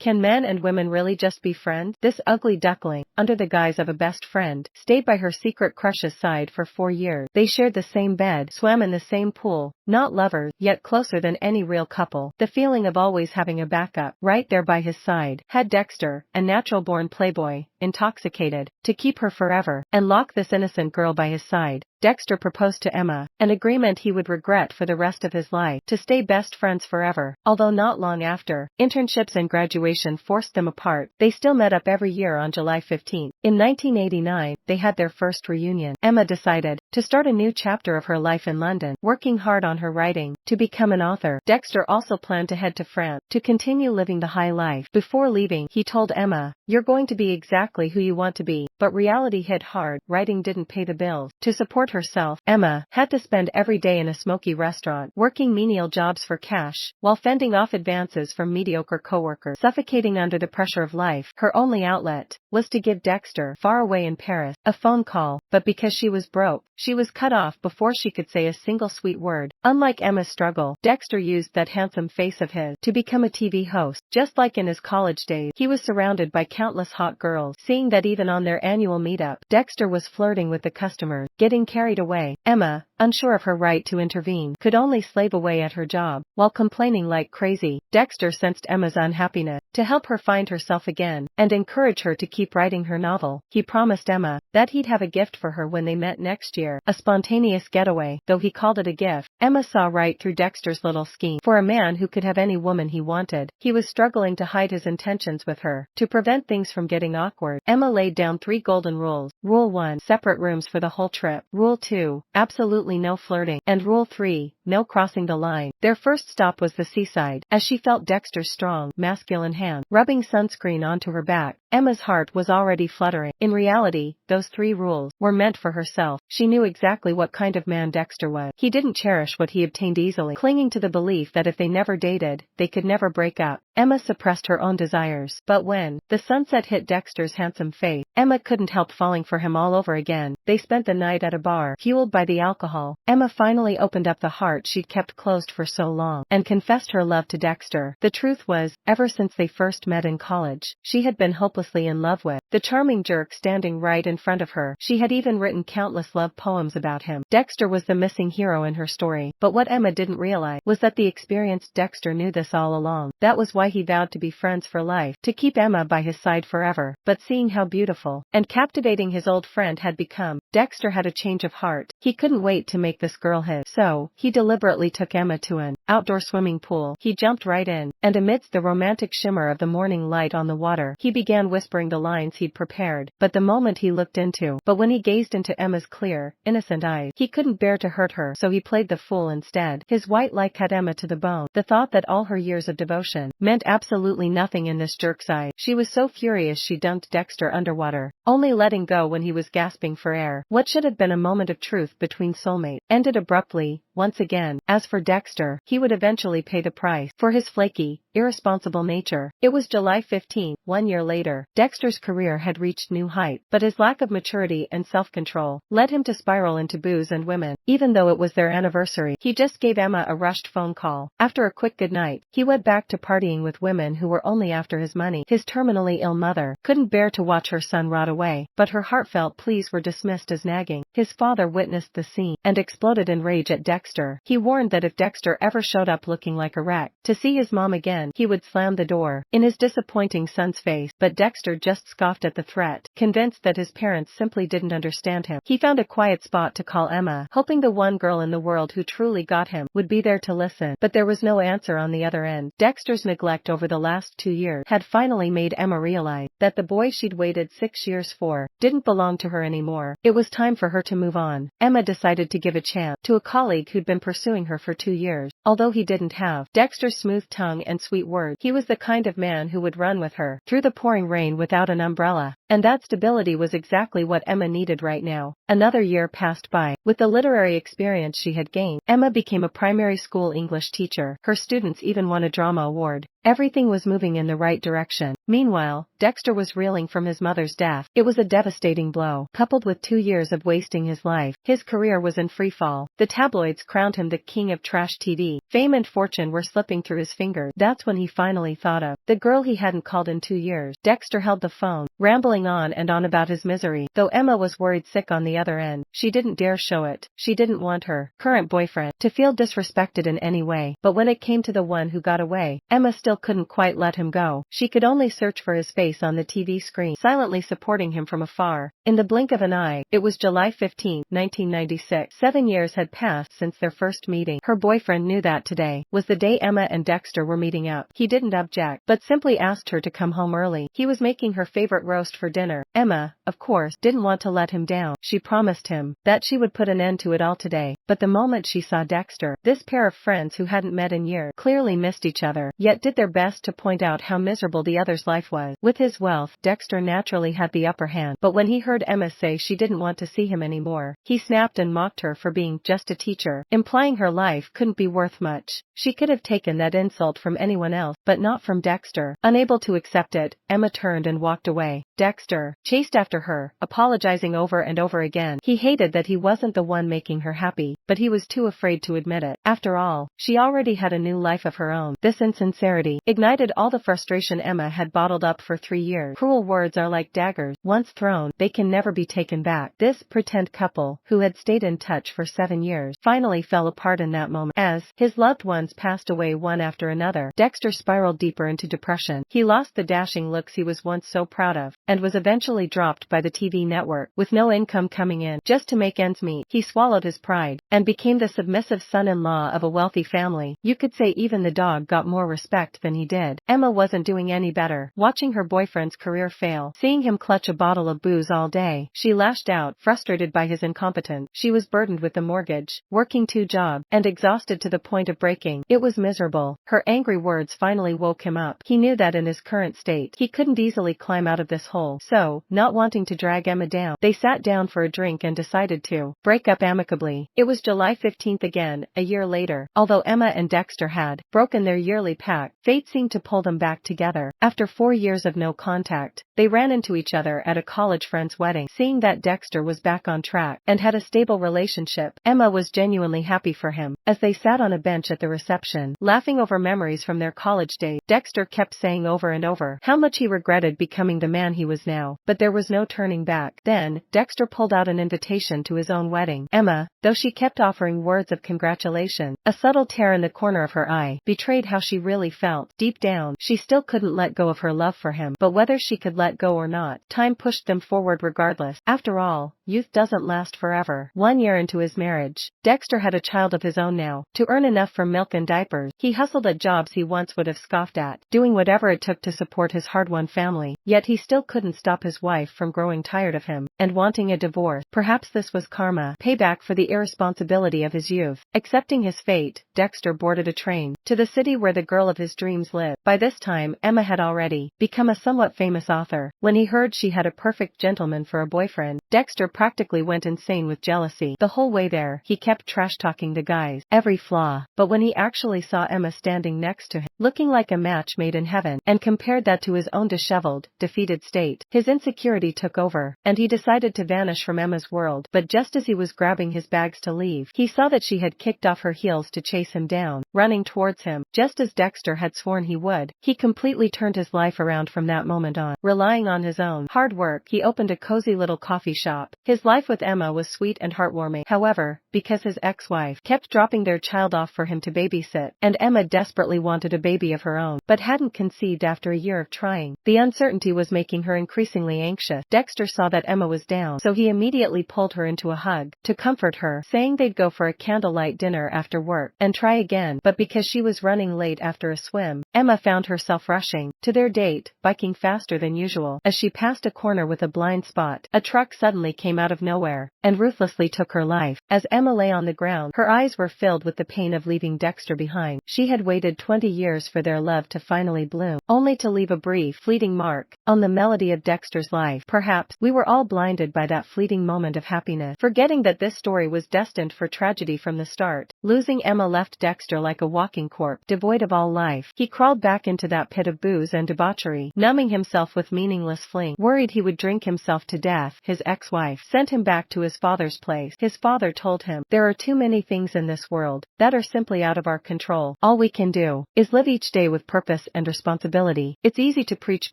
Can men and women really just be friends? This ugly duckling, under the guise of a best friend, stayed by her secret crush's side for 4 years. They shared the same bed, swam in the same pool, not lovers, yet closer than any real couple. The feeling of always having a backup, right there by his side, had Dexter, a natural-born playboy, intoxicated. To keep her forever, and lock this innocent girl by his side, Dexter proposed to Emma, an agreement he would regret for the rest of his life, to stay best friends forever. Although not long after, internships and graduation forced them apart, they still met up every year on July 15. In 1989, they had their first reunion. Emma decided to start a new chapter of her life in London, working hard on her writing, to become an author. Dexter also planned to head to France, to continue living the high life. Before leaving, he told Emma, "You're going to be exactly who you want to be," but reality hit hard. Writing didn't pay the bills. To support herself, Emma had to spend every day in a smoky restaurant, working menial jobs for cash, while fending off advances from mediocre coworkers. Suffocating under the pressure of life, her only outlet was to give Dexter, far away in Paris, a phone call, but because she was broke, she was cut off before she could say a single sweet word. Unlike Emma's struggle, Dexter used that handsome face of his to become a TV host. Just like in his college days, he was surrounded by countless hot girls. Seeing that even on their annual meetup, Dexter was flirting with the customers, getting carried away, Emma, unsure of her right to intervene, could only slave away at her job, while complaining like crazy. Dexter sensed Emma's unhappiness. To help her find herself again, and encourage her to keep writing her novel, he promised Emma that he'd have a gift for her when they met next year, a spontaneous getaway. Though he called it a gift, Emma saw right through Dexter's little scheme. For a man who could have any woman he wanted, he was struggling to hide his intentions with her. To prevent things from getting awkward, Emma laid down 3 golden rules. Rule 1, separate rooms for the whole trip. Rule 2, absolutely no flirting. And Rule 3, no crossing the line. Their first stop was the seaside. As she felt Dexter's strong, masculine hand rubbing sunscreen onto her back, Emma's heart was already fluttering. In reality, those 3 rules were meant for herself. She knew exactly what kind of man Dexter was. He didn't cherish what he obtained easily, clinging to the belief that if they never dated, they could never break up. Emma suppressed her own desires. But when the sunset hit Dexter's handsome face, Emma couldn't help falling for him all over again. They spent the night at a bar. Fueled by the alcohol, Emma finally opened up the heart she'd kept closed for so long, and confessed her love to Dexter. The truth was, ever since they first met in college, she had been hopelessly in love with the charming jerk standing right in front of her. She had even written countless love poems about him. Dexter was the missing hero in her story. But what Emma didn't realize was that the experienced Dexter knew this all along. That was why he vowed to be friends for life, to keep Emma by his side forever. But seeing how beautiful and captivating his old friend had become, Dexter had a change of heart. He couldn't wait to make this girl his. So, he deliberately took Emma to an outdoor swimming pool. He jumped right in, and amidst the romantic shimmer of the morning light on the water, he began whispering the lines he'd prepared. But when he gazed into Emma's clear, innocent eyes, he couldn't bear to hurt her, so he played the fool instead. His white lie cut Emma to the bone. The thought that all her years of devotion meant absolutely nothing in this jerk's eyes. She was so furious she dunked Dexter underwater, only letting go when he was gasping for air. What should have been a moment of truth between soulmates ended abruptly, once again. As for Dexter, he would eventually pay the price for his flaky, irresponsible nature. It was July 15, 1 year later. Dexter's career had reached new heights, but his lack of maturity and self-control led him to spiral into booze and women. Even though it was their anniversary, he just gave Emma a rushed phone call. After a quick goodnight, he went back to partying with women who were only after his money. His terminally ill mother couldn't bear to watch her son rot away, but her heartfelt pleas were dismissed as nagging. His father witnessed the scene and exploded in rage at Dexter. He warned that if Dexter ever showed up looking like a wreck to see his mom again, he would slam the door in his disappointing son's face. But Dexter just scoffed at the threat, convinced that his parents simply didn't understand him. He found a quiet spot to call Emma, hoping the one girl in the world who truly got him would be there to listen. But there was no answer on the other end. Dexter's neglect over the last 2 years had finally made Emma realize that the boy she'd waited 6 years for didn't belong to her anymore. It was time for her to move on. Emma decided to give a chance to a colleague who'd been pursuing her for 2 years. Although he didn't have Dexter's smooth tongue and sweet words, he was the kind of man who would run with her through the pouring rain without an umbrella. And that stability was exactly what Emma needed right now. Another year passed by. With the literary experience she had gained, Emma became a primary school English teacher. Her students even won a drama award. Everything was moving in the right direction. Meanwhile, Dexter was reeling from his mother's death. It was a devastating blow. Coupled with 2 years of wasting his life, his career was in free fall. The tabloids crowned him the king of trash TV. Fame and fortune were slipping through his fingers. That's when he finally thought of the girl he hadn't called in 2 years. Dexter held the phone, rambling on and on about his misery. Though Emma was worried sick on the other end, she didn't dare show it. She didn't want her current boyfriend to feel disrespected in any way. But when it came to the one who got away, Emma still couldn't quite let him go. She could only search for his face on the TV screen, silently supporting him from afar. In the blink of an eye, it was July 15, 1996. 7 years had passed since their first meeting. Her boyfriend knew that today was the day Emma and Dexter were meeting up. He didn't object, but simply asked her to come home early. He was making her favorite roast for dinner. Emma, of course, didn't want to let him down. She promised him that she would put an end to it all today. But the moment she saw Dexter, this pair of friends who hadn't met in years clearly missed each other, yet did their best to point out how miserable the other's life was. With his wealth, Dexter naturally had the upper hand, but when he heard Emma say she didn't want to see him anymore, he snapped and mocked her for being just a teacher, implying her life couldn't be worth much. She could have taken that insult from anyone else, but not from Dexter. Unable to accept it, Emma turned and walked away. Dexter chased after her, apologizing over and over again. He hated that he wasn't the one making her happy, but he was too afraid to admit it. After all, she already had a new life of her own. This insincerity ignited all the frustration Emma had bottled up for 3 years. Cruel words are like daggers. Once thrown, they can never be taken back. This pretend couple, who had stayed in touch for 7 years, finally fell apart in that moment. As his loved ones passed away one after another, Dexter spiraled deeper into depression. He lost the dashing looks he was once so proud of, and was eventually dropped by the TV network. With no income coming in, just to make ends meet, he swallowed his pride, and became the submissive son-in-law of a wealthy family. You could say even the dog got more respect than he did. Emma wasn't doing any better. Watching her boyfriend's career fail, seeing him clutch a bottle of booze all day, she lashed out, frustrated by his incompetence. She was burdened with the mortgage, working 2 jobs, and exhausted to the point of breaking. It was miserable. Her angry words finally woke him up. He knew that in his current state, he couldn't easily climb out of this hole. So, not wanting to drag Emma down, they sat down for a drink and decided to break up amicably. It was July 15th again, a year later. Although Emma and Dexter had broken their yearly pact, fate seemed to pull them back together. After 4 years of no contact, they ran into each other at a college friend's wedding. Seeing that Dexter was back on track and had a stable relationship, Emma was genuinely happy for him. As they sat on a bench at the reception, laughing over memories from their college days, Dexter kept saying over and over how much he regretted becoming the man he was now. But there was no turning back. Then, Dexter pulled out an invitation to his own wedding. Emma, though she kept offering words of congratulation, a subtle tear in the corner of her eye betrayed how she really felt. Deep down, she still couldn't let go of her love for him, but whether she could let go or not, time pushed them forward regardless. After all, youth doesn't last forever. 1 year into his marriage, Dexter had a child of his own now. To earn enough for milk and diapers, he hustled at jobs he once would have scoffed at, doing whatever it took to support his hard-won family. Yet he still couldn't stop his wife from growing tired of him and wanting a divorce. Perhaps this was karma, payback for the irresponsibility of his youth. Accepting his fate, Dexter boarded a train to the city where the girl of his dreams lived. By this time, Emma had already become a somewhat famous author. When he heard she had a perfect gentleman for a boyfriend, Dexter practically went insane with jealousy. The whole way there, he kept trash-talking the guy's every flaw. But when he actually saw Emma standing next to him, looking like a match made in heaven, and compared that to his own disheveled, defeated state, his insecurity took over, and he decided to vanish from Emma's world. But just as he was grabbing his bags to leave, he saw that she had kicked off her heels to chase him down, running towards him, just as Dexter had sworn he would. He completely turned his life around from that moment on. Relying on his own hard work, he opened a cozy little coffee shop. His life with Emma was sweet and heartwarming. However, because his ex-wife kept dropping their child off for him to babysit, and Emma desperately wanted a baby of her own, but hadn't conceived after a year of trying, the uncertainty was making her increasingly anxious. Dexter saw that Emma was down, so he immediately pulled her into a hug to comfort her, saying they'd go for a candlelight dinner after work and try again. But because she was running late after a swim, Emma found herself rushing to their date, biking faster than usual. As she passed a corner with a blind spot, a truck suddenly came out of nowhere and ruthlessly took her life. As Emma lay on the ground, her eyes were filled with the pain of leaving Dexter behind. She had waited 20 years for their love to finally bloom, only to leave a brief, fleeting mark. on the melody of Dexter's life. Perhaps we were all blinded by that fleeting moment of happiness, forgetting that this story was destined for tragedy from the start. Losing Emma left Dexter like a walking corpse, devoid of all life. He crawled back into that pit of booze and debauchery, numbing himself with meaningless fling. Worried he would drink himself to death, his ex-wife sent him back to his father's place. His father told him, "There are too many things in this world that are simply out of our control. All we can do is live each day with purpose and responsibility." It's easy to preach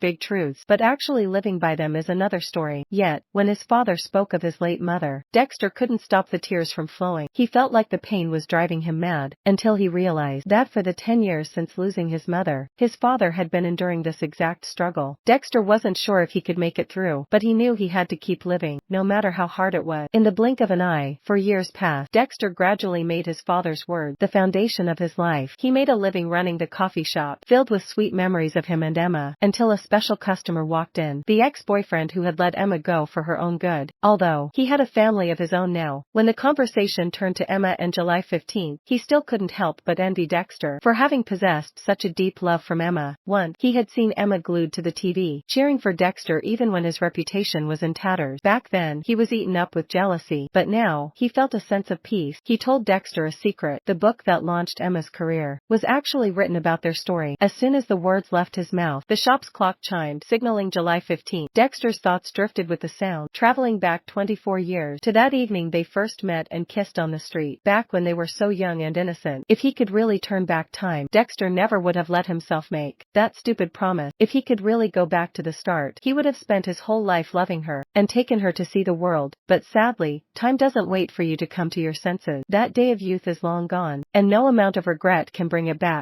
big truths, but actually living by them is another story. Yet, when his father spoke of his late mother, Dexter couldn't stop the tears from flowing. He felt like the pain was driving him mad, until he realized that for the 10 years since losing his mother, his father had been enduring this exact struggle. Dexter wasn't sure if he could make it through, but he knew he had to keep living, no matter how hard it was. In the blink of an eye, for years past, Dexter gradually made his father's words the foundation of his life. He made a living running the coffee shop, filled with sweet memories of him and Emma, until a special customer walked in, the ex-boyfriend who had let Emma go for her own good. Although he had a family of his own now, when the conversation turned to Emma and July 15th, he still couldn't help but envy Dexter for having possessed such a deep love from Emma. Once, he had seen Emma glued to the TV, cheering for Dexter even when his reputation was in tatters. Back then, he was eaten up with jealousy, but now, he felt a sense of peace. He told Dexter a secret: the book that launched Emma's career was actually written about their story. As soon as the words left his mouth, the shop's clock chimed, signaling July 15th. Dexter's thoughts drifted with the sound, traveling back 24 years to that evening they first met and kissed on the street, back when they were so young and innocent. If he could really turn back time, Dexter never would have let himself make that stupid promise. If he could really go back to the start, he would have spent his whole life loving her and taken her to see the world. But sadly, time doesn't wait for you to come to your senses. That day of youth is long gone, and no amount of regret can bring it back.